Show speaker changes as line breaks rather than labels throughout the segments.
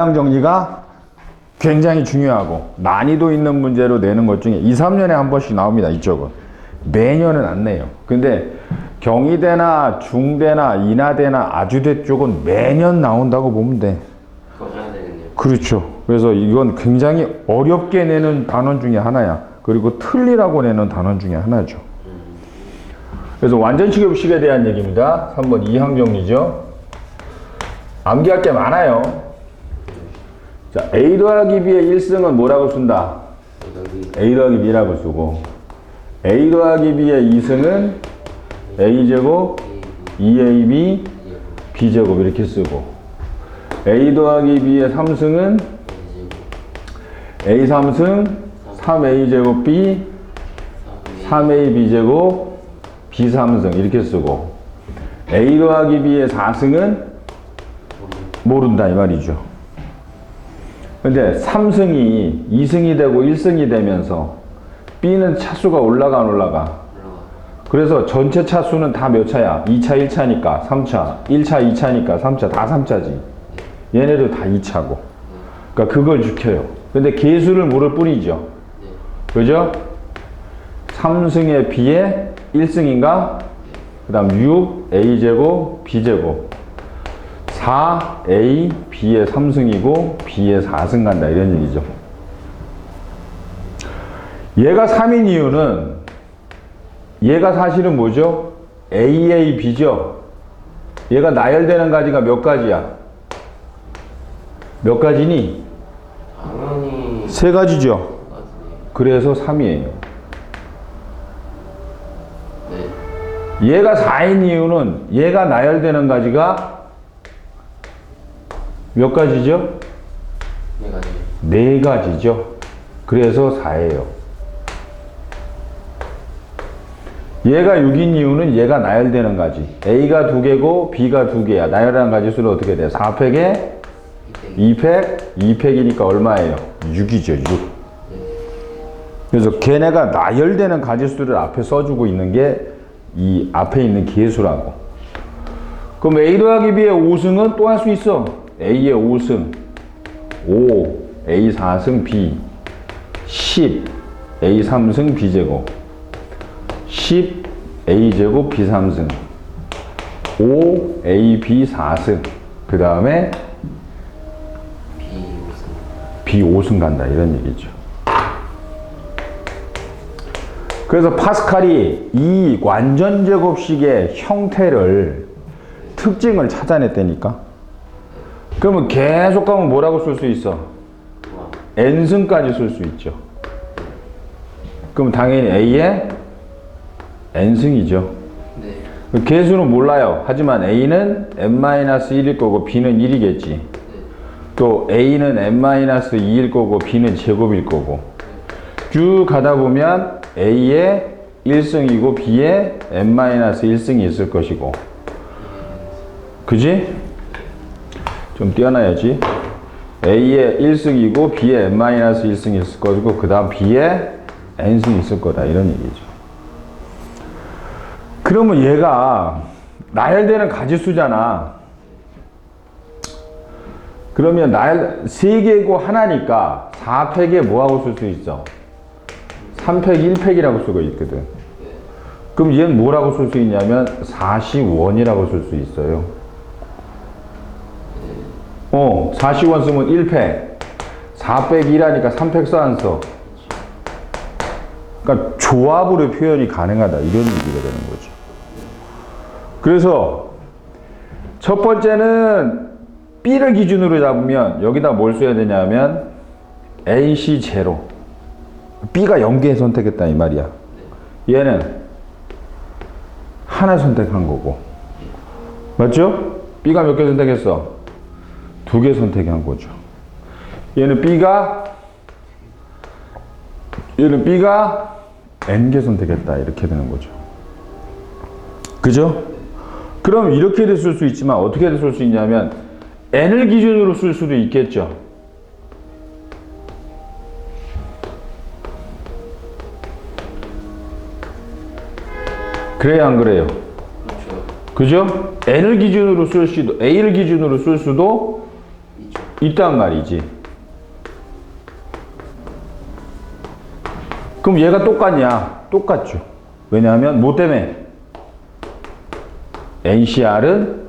정리가 굉장히 중요하고 난이도 있는 문제로 내는 것 중에 2, 3년에 한 번씩 나옵니다. 이쪽은 매년은 안 내요. 근데 경희대나 중대나 인하대나 아주대 쪽은 매년 나온다고 보면 돼.
그거 해야 되겠네요.
그렇죠. 그래서 이건 굉장히 어렵게 내는 단원 중에 하나야. 그리고 틀리라고 내는 단원 중에 하나죠. 그래서 완전취급식에 대한 얘기입니다. 3번 이항 정리죠. 암기할 게 많아요. 자, A 더하기 B의 1승은 뭐라고 쓴다? A 더하기 B라고 쓰고, A 더하기 B의 2승은 A제곱 2AB B제곱 이렇게 쓰고, A 더하기 B의 3승은 A 3승 3A제곱 B 3AB제곱 B 3승 이렇게 쓰고, A 더하기 B의 4승은 모른다 이 말이죠. 근데 3승이 2승이 되고 1승이 되면서 B는 차수가 올라가 안 올라가? 그래서 전체 차수는 다 몇 차야? 2차 1차니까 3차, 1차 2차니까 3차, 다 3차지. 얘네도 다 2차고. 그러니까 그걸 지켜요. 근데 개수를 모를 뿐이죠. 그죠? 3승의 B의 1승인가? 그 다음 6A제곱 B제곱 4A B의 3승이고 B의 4승 간다 이런 얘기죠. 얘가 3인 이유는 얘가 사실은 뭐죠? AA B죠. 얘가 나열되는 가지가 몇 가지야? 몇 가지니?
당연히
세 가지죠. 그래서 3이에요.
네.
얘가 4인 이유는 얘가 나열되는 가지가 몇 가지죠?
네 가지.
네 가지죠. 그래서 4예요. 얘가 6인 이유는 얘가 나열되는 가지. A가 2개고 B가 2개야. 나열하는 가지 수는 어떻게 돼요? 4팩에 2팩, 2팩이니까 얼마예요? 6이죠, 6. 그래서 걔네가 나열되는 가지수를 앞에 써주고 있는 게 이 앞에 있는 개수라고. 그럼 A 더하기 B의 5승은 또 할 수 있어. A의 5승 5, A 4승 B 10, A 3승 B제곱 10, A제곱 B 3승 5, A B 4승 그 다음에 B 5승 간다 이런 얘기죠. 그래서 파스칼이 이 완전제곱식의 형태를 특징을 찾아냈다니까. 그러면 계속 가면 뭐라고 쓸 수 있어? n승까지 쓸 수 있죠. 그럼 당연히 A의 n승이죠.
네.
개수는 몰라요. 하지만 A는 n-1일 거고 B는 1이겠지. 또 A는 n-2일 거고 B는 제곱일 거고. 쭉 가다 보면 A의 1승이고 B의 n-1승이 있을 것이고. 그지? 좀 띄어놔야지. A의 1승이고 B의 n-1승이 있을 거고 그 다음 B의 n승이 있을 거다 이런 얘기죠. 그러면 얘가 나열되는 가지수잖아. 그러면 나열 3개고 하나니까 4팩에 뭐하고 쓸 수 있어? 3팩 1팩이라고 쓰고 있거든. 그럼 얘는 뭐라고 쓸 수 있냐면 40원이라고 쓸 수 있어요. 40원 쓰면 1팩 4팩 1하니까 3팩 써 안 써? 그러니까 조합으로 표현이 가능하다 이런 얘기가 되는 거죠. 그래서 첫 번째는 B를 기준으로 잡으면 여기다 뭘 써야 되냐면 AC 제로 B가 0개 선택했다 이 말이야. 얘는 하나 선택한 거고 맞죠? B가 몇 개 선택했어? 2개 선택한 거죠. 얘는 B가 N개 선택했다 이렇게 되는 거죠. 그죠? 그럼 이렇게도 쓸 수 있지만 어떻게 쓸 수 있냐면 N을 기준으로 쓸 수도 있겠죠. 그래요 안 그래요?
그렇죠.
그죠? N을 기준으로 쓸 수도 A를 기준으로 쓸 수도 있단 말이지. 그럼 얘가 똑같냐? 똑같죠. 왜냐하면 뭐 때문에? NCR은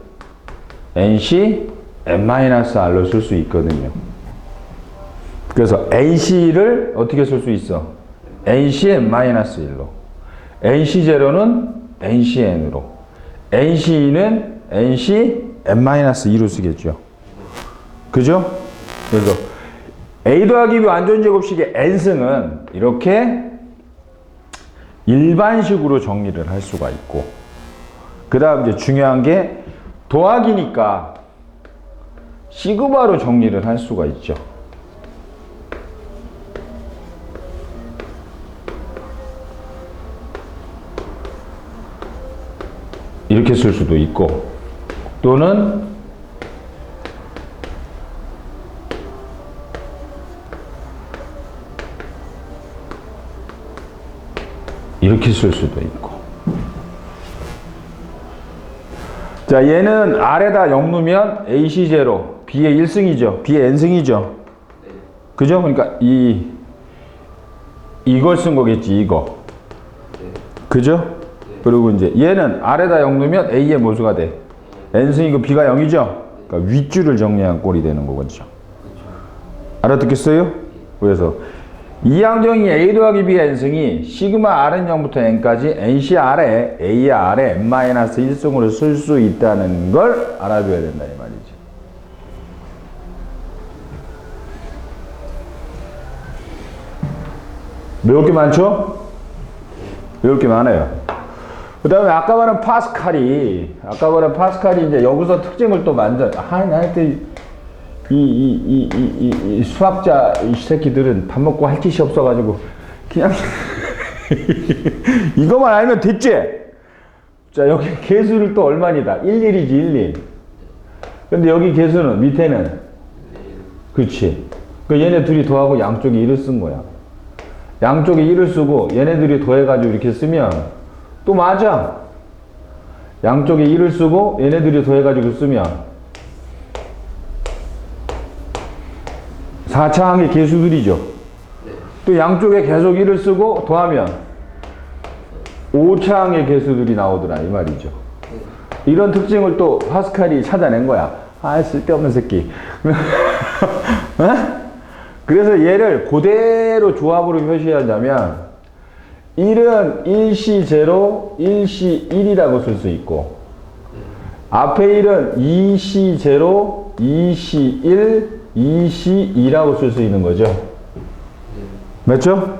NC n-r로 쓸 수 있거든요. 그래서 NC를 어떻게 쓸 수 있어? NC n-1로. NC0는 NCN으로. NC는 NC n-2로 쓰겠죠. 그죠? 그래서 A 더하기 B 완전제곱식의 N승은 이렇게 일반식으로 정리를 할 수가 있고, 그 다음 이제 중요한 게 더하기니까 시그마로 정리를 할 수가 있죠. 이렇게 쓸 수도 있고, 또는 이렇게 쓸 수도 있고. 자, 얘는 R에다 0 넣으면 AC0, B의 1승이죠. B의 N승이죠. 그죠? 그러니까 이걸 쓴 거겠지, 이거. 그죠? 그리고 이제 얘는 R에다 0 넣으면 A의 모수가 돼. N승이고 B가 0이죠? 그러니까 윗줄을 정리한 꼴이 되는 거죠. 알아듣겠어요? 그래서 이항정이 A 더하기 B의 N승이 시그마 R은 0부터 N까지 NCR에 A의 R에 n-1승으로 쓸 수 있다는 걸 알아둬야 된다, 이 말이지. 외울 게 많죠? 외울 게 많아요. 그 다음에 아까 말한 파스칼이 이제 여기서 특징을 또 하여튼 이 수학자 이 새끼들은 밥 먹고 할 짓이 없어가지고 그냥 이거만 알면 됐지? 자, 여기 개수를 또 얼마니다? 11이지, 11. 근데 여기 개수는 밑에는 그렇지. 그 얘네 둘이 더하고 양쪽에 1을 쓴 거야. 양쪽에 1을 쓰고 얘네들이 더해가지고 이렇게 쓰면 또 맞아. 양쪽에 1을 쓰고 얘네들이 더해가지고 쓰면 4차항의 개수들이죠. 또 양쪽에 계속 1을 쓰고 더하면 5차항의 개수들이 나오더라, 이 말이죠. 이런 특징을 또 파스칼이 찾아낸 거야. 아, 쓸데없는 새끼. 그래서 얘를 그대로 조합으로 표시하자면 1은 1C0, 1C1이라고 쓸 수 있고, 앞에 1은 2C0, 2C1, 2C2라고 쓸 수 있는 거죠. 맞죠?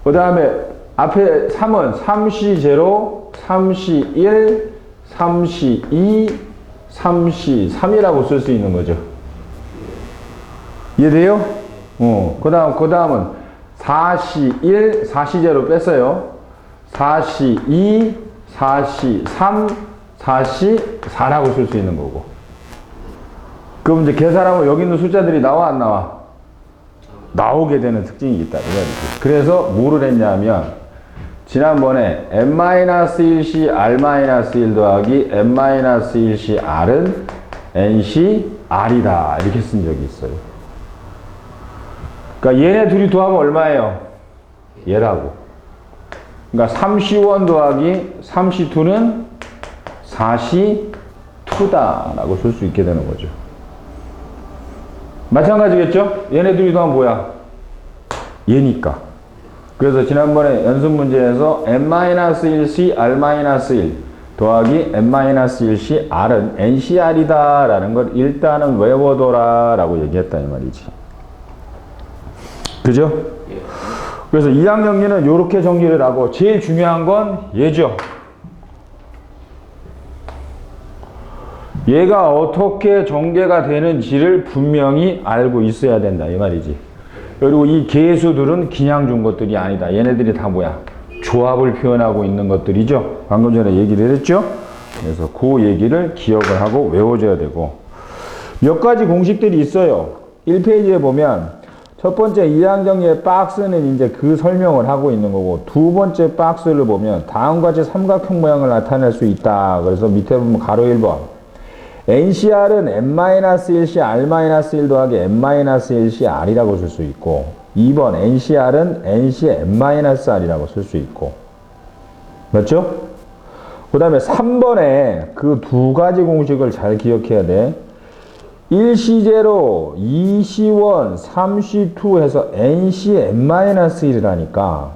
그 다음에 앞에 3은 3C0, 3C1, 3C2, 3C3이라고 쓸 수 있는 거죠. 이해돼요? 그 다음은 4C1, 4C0 뺐어요. 4C2, 4C3, 4C4라고 쓸 수 있는 거고. 그럼 이제 계산하면 여기 있는 숫자들이 나와, 안 나와? 나오게 되는 특징이 있다. 그래서 뭐를 했냐면, 지난번에 n-1c r-1 더하기 n-1c r은 nc r이다. 이렇게 쓴 적이 있어요. 그러니까 얘네 둘이 더하면 얼마예요? 얘라고. 그러니까 3C1 더하기 3C2는 4C2다 라고 쓸 수 있게 되는 거죠. 마찬가지겠죠? 얘네 둘이 더하면 뭐야? 얘니까. 그래서 지난번에 연습 문제에서 n-1c r-1 더하기 n-1c r은 ncr이다 라는 걸 일단은 외워둬라 라고 얘기했다, 이 말이지. 그죠? 그래서 2학 정리는 이렇게 정리를 하고, 제일 중요한 건 얘죠. 얘가 어떻게 전개가 되는지를 분명히 알고 있어야 된다, 이 말이지. 그리고 이 개수들은 그냥 준 것들이 아니다. 얘네들이 다 뭐야? 조합을 표현하고 있는 것들이죠. 방금 전에 얘기를 했죠. 그래서 그 얘기를 기억을 하고 외워줘야 되고, 몇 가지 공식들이 있어요. 1페이지에 보면 첫 번째 2학 정리의 박스는 이제 그 설명을 하고 있는 거고, 두 번째 박스를 보면 다음과 같이 삼각형 모양을 나타낼 수 있다. 그래서 밑에 보면 가로 1번 NCR은 n-1C r-1 더하기 n-1C r이라고 쓸 수 있고 2번 NCR은 NC n-r이라고 쓸 수 있고 맞죠? 그 다음에 3번에 그 두 가지 공식을 잘 기억해야 돼. 1C0, 2C1, 3C2 해서 NC n-1이라니까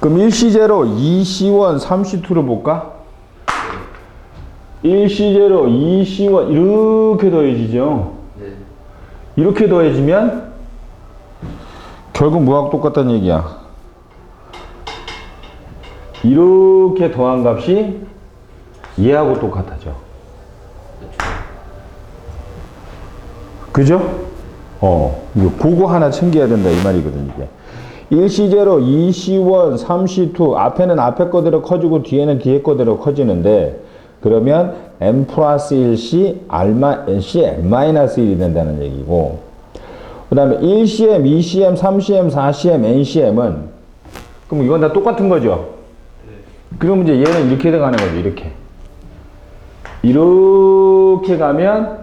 그럼 1C0, 2C1, 3C2를 볼까? 1C0, 2C1 이렇게 더해지죠?
네.
이렇게 더해지면 결국 뭐하고 똑같다는 얘기야. 이렇게 더한 값이 얘하고 똑같아져. 그죠? 이거 그거 하나 챙겨야 된다 이 말이거든 이게. 1C0, 2C1, 3C2 앞에는 앞에 거대로 커지고 뒤에는 뒤에 거대로 커지는데 그러면 n 플러스 1C, NC n-1이 된다는 얘기고 그 다음에 1CM, 2CM, 3CM, 4CM, NCM은 그럼 이건 다 똑같은 거죠? 그럼 이제 얘는 이렇게 돼가는 거죠. 이렇게 가면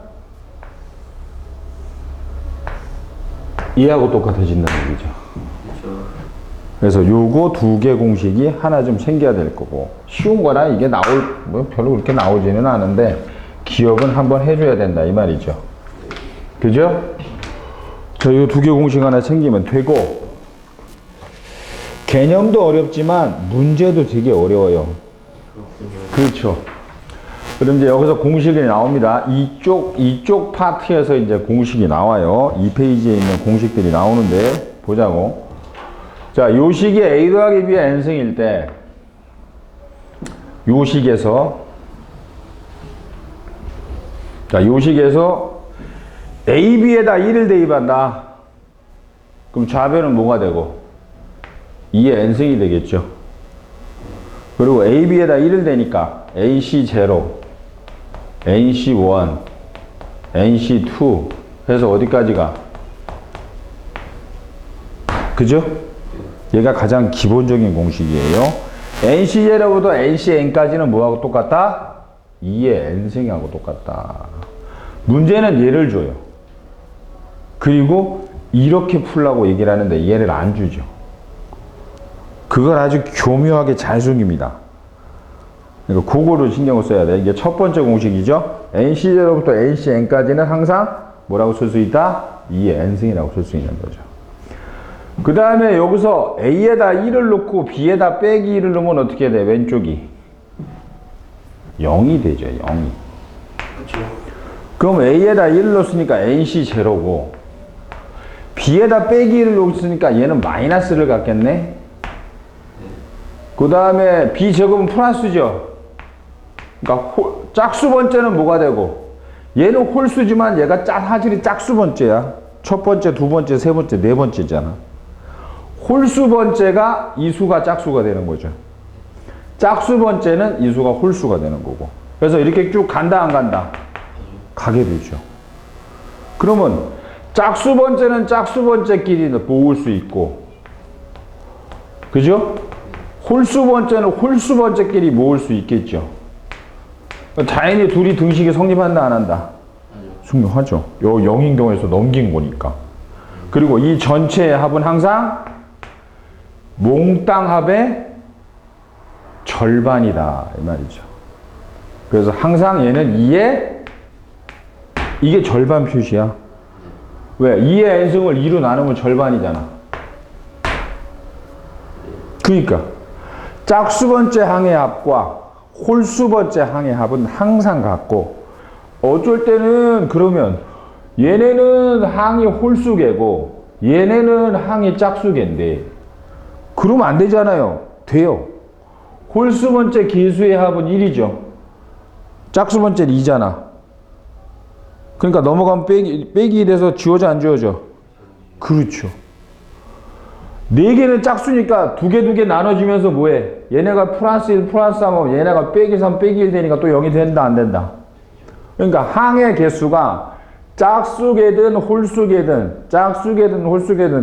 얘하고 똑같아진다는 얘기죠.
그렇죠.
그래서 요거 두 개 공식이 하나 좀 생겨야 될 거고 쉬운 거라 이게 뭐 별로 그렇게 나오지는 않은데 기억은 한번 해줘야 된다 이 말이죠. 그죠? 자, 요 두 개 공식 하나 챙기면 되고 개념도 어렵지만 문제도 되게 어려워요. 그렇죠. 그럼 이제 여기서 공식이 나옵니다. 이쪽 파트에서 이제 공식이 나와요. 이 페이지에 있는 공식들이 나오는데 보자고. 자, 요 식이 a 더하기 b의 n승일 때 요 식에서 a, b에다 1을 대입한다. 그럼 좌변은 뭐가 되고? 2의 n승이 되겠죠. 그리고 a, b에다 1을 대니까 ac0, nc1, nc2 해서 어디까지 가? 그죠? 얘가 가장 기본적인 공식이에요. nc0부터 ncn까지는 뭐하고 똑같다? 2의 n승하고 똑같다. 문제는 얘를 줘요. 그리고 이렇게 풀라고 얘기를 하는데 얘를 안 주죠. 그걸 아주 교묘하게 잘 숨깁니다. 그러니까 그거를 신경을 써야 돼. 이게 첫 번째 공식이죠. nc0부터 ncn까지는 항상 뭐라고 쓸 수 있다? 2의 n승이라고 쓸 수 있는 거죠. 그 다음에 여기서 a에다 1을 놓고 b에다 빼기 1을 넣으면 어떻게 돼? 왼쪽이 0이 되죠. 0이.
그렇죠.
그럼 a에다 1을 넣었으니까 nc0고 b에다 빼기 1을 넣었으니까 얘는 마이너스를 갖겠네. 그 다음에 b제곱은 플러스죠. 그러니까 짝수 번째는 뭐가 되고 얘는 홀수지만 얘가 화질이 짝수 번째야. 첫 번째, 두 번째, 세 번째, 네 번째잖아. 홀수 번째가 이 수가 짝수가 되는 거죠. 짝수 번째는 이 수가 홀수가 되는 거고. 그래서 이렇게 쭉 간다 안 간다? 가게 되죠. 그러면 짝수 번째는 짝수 번째끼리 모을 수 있고 그죠? 홀수 번째는 홀수 번째끼리 모을 수 있겠죠. 당연히 둘이 등식이 성립한다 안 한다? 성립하죠. 요 0인 경우에서 넘긴 거니까. 그리고 이 전체의 합은 항상 몽땅 합의 절반이다 이 말이죠. 그래서 항상 얘는 2의 이게 절반 표시야. 왜? 2의 n승을 2로 나누면 절반이잖아. 그러니까 짝수 번째 항의 합과 홀수 번째 항의 합은 항상 같고 어쩔 때는 그러면 얘네는 항이 홀수계고 얘네는 항이 짝수계인데 그러면 안 되잖아요. 돼요. 홀수 번째 기수의 합은 1이죠. 짝수 번째는 2잖아. 그러니까 넘어가면 빼기 돼서 지워져 안 지워져? 그렇죠. 4개는 짝수니까 2개 나눠지면서 뭐해? 얘네가 플러스 1 플러스 3하면 얘네가 빼기 3 빼기 1 되니까 또 0이 된다 안 된다? 그러니까 항의 개수가 짝수계든 홀수계든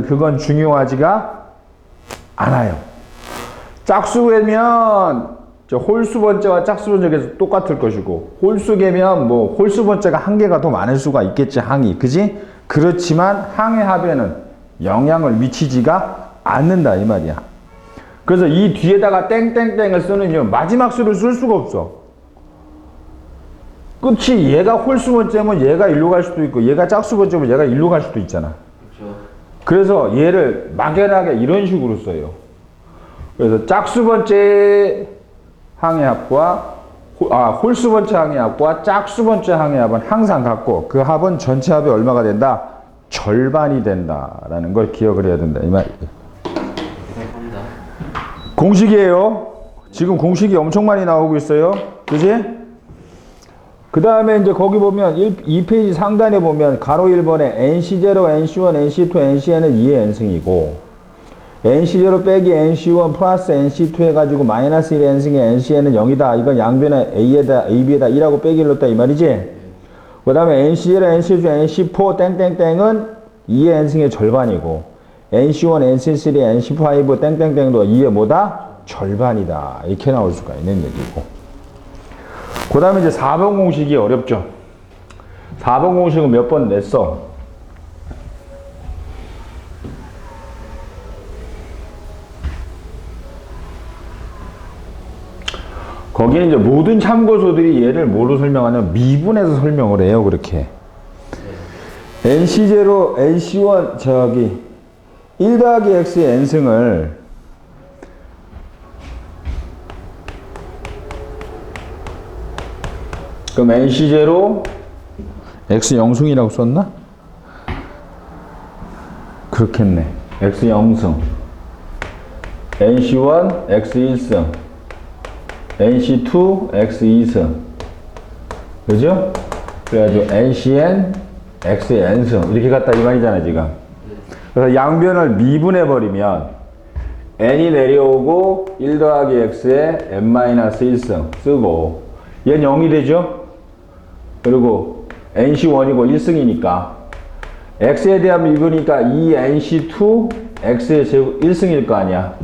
그건 중요하지가 않아요. 짝수계면 저 홀수 번째와 짝수 번째가 똑같을 것이고 홀수계면 뭐 홀수 번째가 한 개가 더 많을 수가 있겠지 항이 그지? 그렇지만 항의 합에는 영향을 미치지가 않는다 이 말이야. 그래서 이 뒤에다가 땡땡땡을 쓰는 이유 마지막 수를 쓸 수가 없어. 끝이 얘가 홀수 번째면 얘가 일로 갈 수도 있고 얘가 짝수 번째면 얘가 일로 갈 수도 있잖아.
그렇죠.
그래서 얘를 막연하게 이런 식으로 써요. 그래서 짝수 번째 항의 합과 홀수 번째 항의 합과 짝수 번째 항의 합은 항상 같고 그 합은 전체 합이 얼마가 된다? 절반이 된다라는 걸 기억을 해야 된다 이 말이에요.
감사합니다.
공식이에요. 지금 공식이 엄청 많이 나오고 있어요. 그지? 그 다음에 이제 거기 보면 2페이지 상단에 보면 가로 1번에 NC0, NC1, NC2, NCn은 2의 n승이고 NC0 빼기 NC1 플러스 NC2 해가지고 마이너스 1의 n승의 NCn은 0이다. 이건 양변에 A에다, AB에다 1하고 빼기 1로 했다 이 말이지? 그 다음에 NC0, NC2, NC4 땡땡땡은 2의 n승의 절반이고 NC1, NC3, NC5 땡땡땡도 2의 뭐다? 절반이다. 이렇게 나올 수가 있는 얘기고 그 다음에 이제 4번 공식이 어렵죠. 4번 공식은 몇 번 냈어? 거기는 이제 모든 참고서들이 얘를 뭐로 설명하냐면 미분해서 설명을 해요. 그렇게 NC0, NC1 저기 1 더하기 X의 n승을 그럼 NC0 X 0승이라고 썼나? 그렇겠네. X 0승 NC1 X 1승 NC2 X 2승 그죠? 그래가지고 NCn X n승 이렇게 갔다 이 말이잖아 지금. 그래서 양변을 미분해 버리면 n이 내려오고 1 더하기 x에 n-1승 쓰고 얘는 0이 되죠? 그리고 NC1이고 1승이니까 x에 대한 미분이니까 2NC2 x의 제곱 1승일 거 아니야.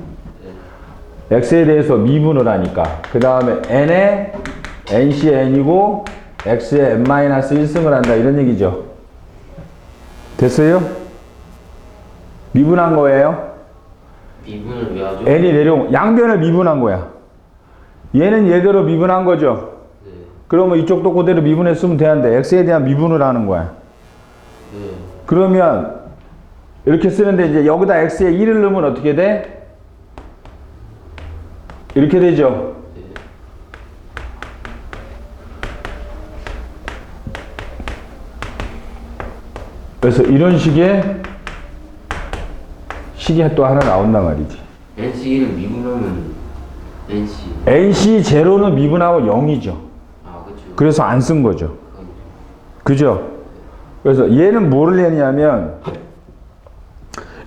x에 대해서 미분을 하니까 그 다음에 n에 NCn이고 x에 n-1승을 한다 이런 얘기죠. 됐어요? 미분한 거예요?
미분을 왜 하죠?
n이 내려오면 양변을 미분한 거야. 얘는 얘대로 미분한 거죠.
네.
그러면 이쪽도 그대로 미분했으면 되는데 x에 대한 미분을 하는 거야.
네.
그러면 이렇게 쓰는데 이제 여기다 x에 1을 넣으면 어떻게 돼? 이렇게 되죠.
네.
그래서 이런 식의 식이 또 하나 나온단 말이지.
NC를 미분하면 NC.
NC 제로는 미분하고 0이죠.
아, 그렇죠.
그래서 안 쓴 거죠. 그죠? 그래서 얘는 뭐를 내냐면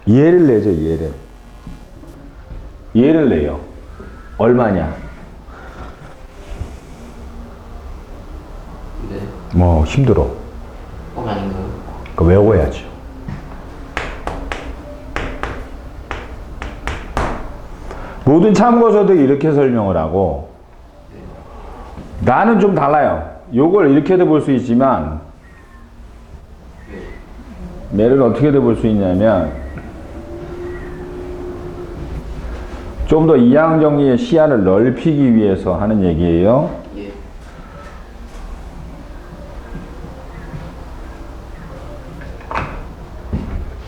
얘를 내죠. 얘를 내요. 얼마냐?
네.
뭐 힘들어.
아닌가요?
그 외워야죠. 모든 참고서들이 이렇게 설명을 하고 나는 좀 달라요. 요걸 이렇게도 볼 수 있지만 얘를 어떻게도 볼 수 있냐면 좀 더 이항 정리의 시야를 넓히기 위해서 하는 얘기예요.
예.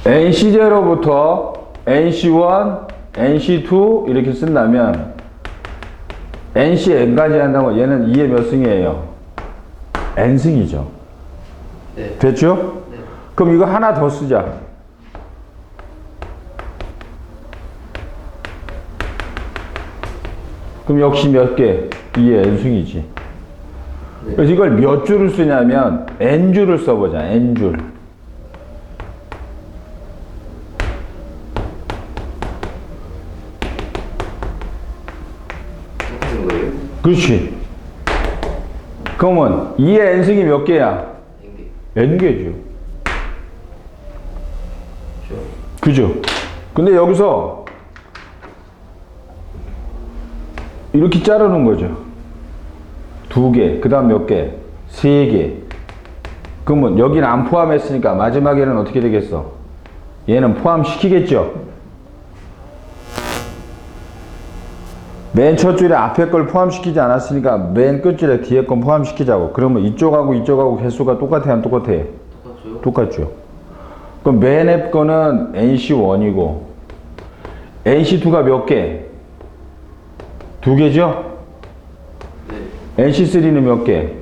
NC0부터 NC1, NC2 이렇게 쓴다면 NCn까지 한다면 얘는 2의 몇 승이에요? n승이죠.
네.
됐죠?
네.
그럼 이거 하나 더 쓰자. 그럼 역시 몇 개? 2의 n승이지.
네.
그래서 이걸 몇 줄을 쓰냐면 n줄을 써보자. n줄.
하는 거예요?
그렇지. 그러면 2의 n승이 몇 개야? n개죠. 그죠? 근데 여기서 이렇게 자르는 거죠. 2개, 그 다음 몇 개? 3개. 그러면 여기는 안 포함했으니까 마지막에는 어떻게 되겠어? 얘는 포함시키겠죠? 맨 첫 줄에 앞에 걸 포함시키지 않았으니까 맨 끝줄에 뒤에 건 포함시키자고. 그러면 이쪽하고 이쪽하고 개수가 똑같아, 안 똑같아?
똑같죠?
똑같죠. 그럼 맨 앞 거는 NC1이고 NC2가 몇 개? 2개죠?
네.
NC3는 몇 개?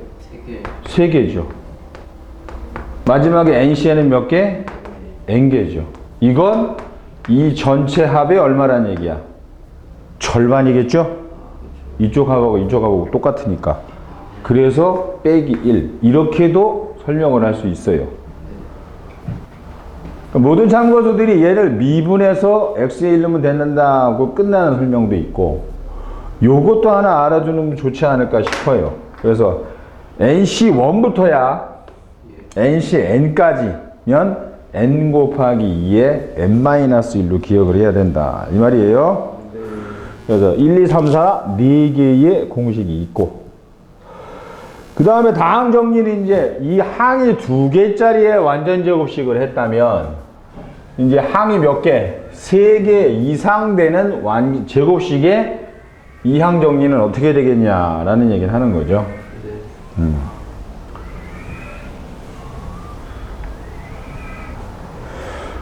3개.
3개죠. 마지막에 NCN은 몇 개? N개죠. 이건 이 전체 합의 얼마란 얘기야? 절반이겠죠? 이쪽 합하고 이쪽 합하고 똑같으니까. 그래서 빼기 1. 이렇게도 설명을 할 수 있어요. 모든 참고서들이 얘를 미분해서 x에 1 넣으면 된다고 끝나는 설명도 있고 요것도 하나 알아두면 좋지 않을까 싶어요. 그래서 NC1부터야 NCN까지면 n 곱하기 2에 n-1로 기억을 해야 된다. 이 말이에요. 그래서 1, 2, 3, 4 4개의 공식이 있고 그 다음에 다음 정리는 이제 이 항이 2개짜리의 완전 제곱식을 했다면 이제 항이 몇 개? 3개 이상 되는 제곱식의 이 항 정리는 어떻게 되겠냐라는 얘기를 하는 거죠.
네.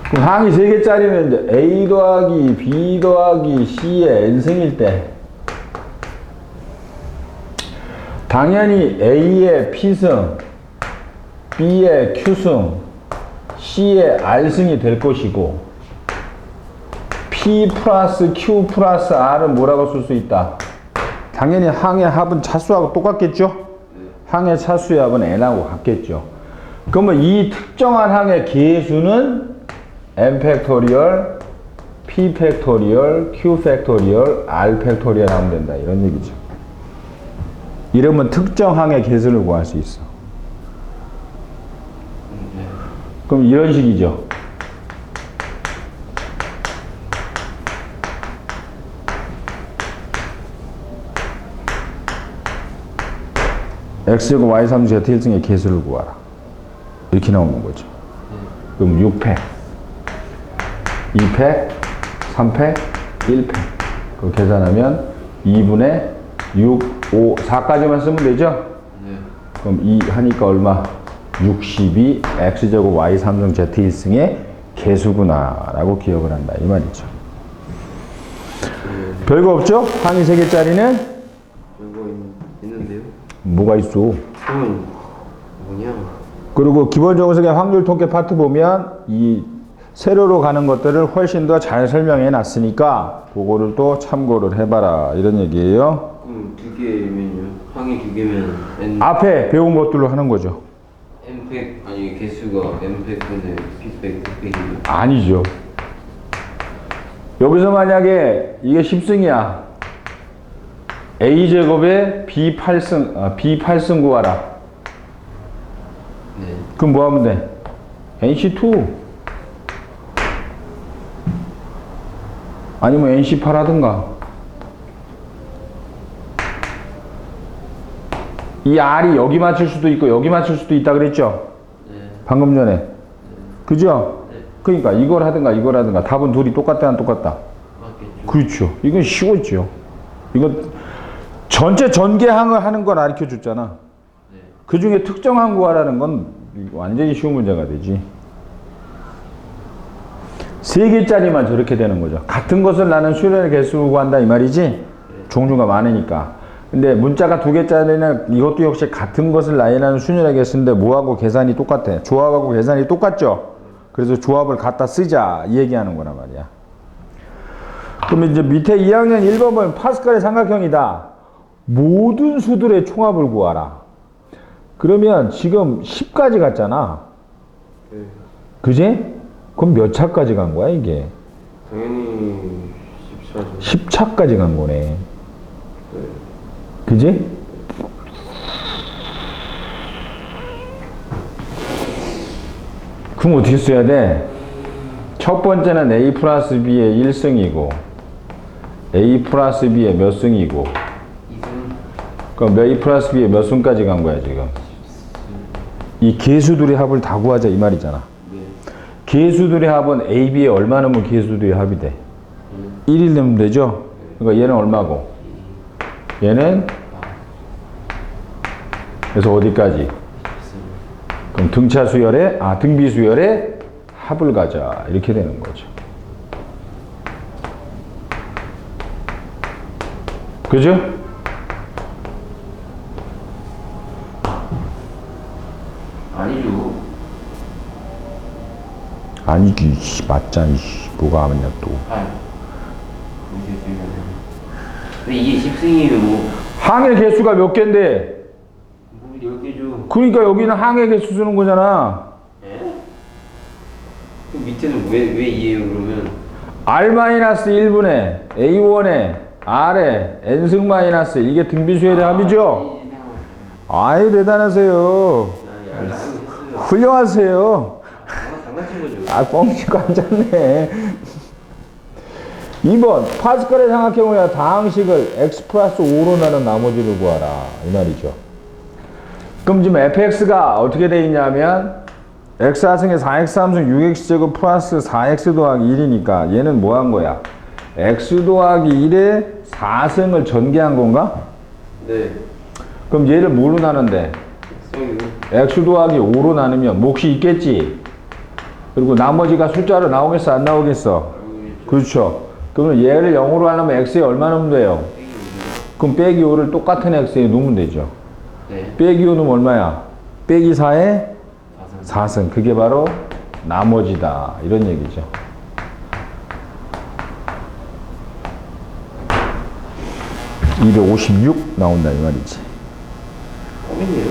그럼 항이 3개짜리는 이제 A 더하기 B 더하기 C의 n승일 때 당연히 A의 P승, B의 Q승, C의 R승이 될 것이고 P 플러스 Q 플러스 R은 뭐라고 쓸 수 있다? 당연히 항의 합은 차수하고 똑같겠죠? 항의 차수의 합은 n하고 같겠죠. 그러면 이 특정한 항의 개수는 n 팩토리얼, p 팩토리얼, q 팩토리얼, r 팩토리얼 하면 된다. 이런 얘기죠. 이러면 특정 항의 개수를 구할 수 있어. 그럼 이런 식이죠. x제곱 y3 z1승의 개수를 구하라. 이렇게 나오는 거죠. 그럼 6팩, 2팩, 3팩, 1팩. 그거 계산하면 2분의 6, 5, 4까지만 쓰면 되죠?
네.
그럼 2 하니까 얼마? 62 x제곱 y3승 z1승의 개수구나 라고 기억을 한다. 이 말이죠. 별거 없죠? 항이 3개짜리는?
이거 있는데요?
뭐가 있어?
그러면 뭐냐?
그리고 기본적으로 확률 통계 파트 보면 이 세로로 가는 것들을 훨씬 더 잘 설명해 놨으니까 그거를 또 참고를 해봐라 이런 얘기예요.
그럼 2개면요? 항이 2개면 n
앞에 배운 것들로 하는 거죠.
n팩 아니 개수가 n팩분의 p팩 2팩이요?
아니죠. 여기서 만약에 이게 10승이야. A제곱에 B8승 구하라.
네.
그럼 뭐 하면 돼? NC2 아니면 NC8 하든가. 이 R이 여기 맞출 수도 있고 여기 맞출 수도 있다 그랬죠?
네.
방금 전에. 그죠?
네.
그러니까 이걸 하든가 답은 둘이 똑같다 안 똑같다?
맞겠죠.
그렇죠. 이건 쉬웠죠. 이건 전체 전개항을 하는 걸 가르쳐 줬잖아.
네.
그 중에 특정항 구하라는 건 완전히 쉬운 문제가 되지. 3개짜리만 저렇게 되는 거죠. 같은 것을 나는 수련의 개수 구한다 이 말이지.
네.
종류가 많으니까. 근데 문자가 2개짜리는 이것도 역시 같은 것을 나열하는 수련의 개수인데 뭐하고 계산이 똑같아. 조합하고 계산이 똑같죠. 그래서 조합을 갖다 쓰자 이 얘기하는 거란 말이야. 그러면 이제 밑에 2학년 1번은 파스칼의 삼각형이다. 모든 수들의 총합을 구하라. 그러면 지금 10까지 갔잖아.
네.
그지? 그럼 몇 차까지 간 거야 이게?
당연히 14죠.
10차까지 간 거네.
네.
그지? 그럼 어떻게 써야 돼? 첫 번째는 A 플러스 B의 1승이고 A 플러스 B의 몇 승이고 그럼 A 플러스 B에 몇 순까지 간 거야 지금? 이 계수들의 합을 다 구하자 이 말이잖아.
네.
계수들의 합은 A, B에 얼마 넣으면 계수들의 합이 돼? 1일 넣으면 되죠? 그러니까 얘는 얼마고? 얘는 그래서 어디까지? 그럼 등차 수열의 등비 수열의 합을 가자 이렇게 되는 거죠. 그죠?
아니죠.
아니지 맞잖니 뭐가 하느냐 또.
근데 이게 10승이에요.
항의 개수가 몇 개인데?
뭐 10개죠.
그러니까 여기는 항의 개수 쓰는 거잖아.
예? 그럼 밑에는 왜 2예요 그러면?
R-1분의 A1에 R에 N승 마이너스 이게 등비수열의 합이죠? 아유 대단하세요.
했어요.
훌륭하세요.
장난친 거죠.
뻥치고 앉았네. 2번 파스칼의 삼각형의 다항식을 x 플러스 5로 나눈 나머지를 구하라 이 말이죠. 그럼 지금 fx가 어떻게 돼 있냐면 x 하승의 4x 함수 6x제곱 플러스 4x 더하기 1이니까 얘는 뭐 한 거야? x 더하기 1에 4승을 전개한 건가?
네.
그럼 얘를 뭘로 나눈대? x 더하기 5로 나누면 몫이 있겠지. 그리고 나머지가 숫자로 나오겠어 안 나오겠어? 그렇죠. 그러면 얘를 0으로 하려면 x에 얼마 넣으면 돼요? 그럼 빼기 5를 똑같은 x에 넣으면 되죠.
네.
빼기 5는 얼마야? 빼기 4에 4승. 그게 바로 나머지다. 이런 얘기죠. (256) 나온다 이 말이지.
껌이네요.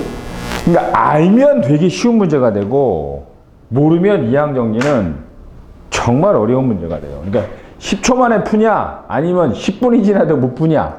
그러니까 알면 되게 쉬운 문제가 되고 모르면 이항 정리는 정말 어려운 문제가 돼요. 그러니까 10초 만에 푸냐 아니면 10분이 지나도 못 푸냐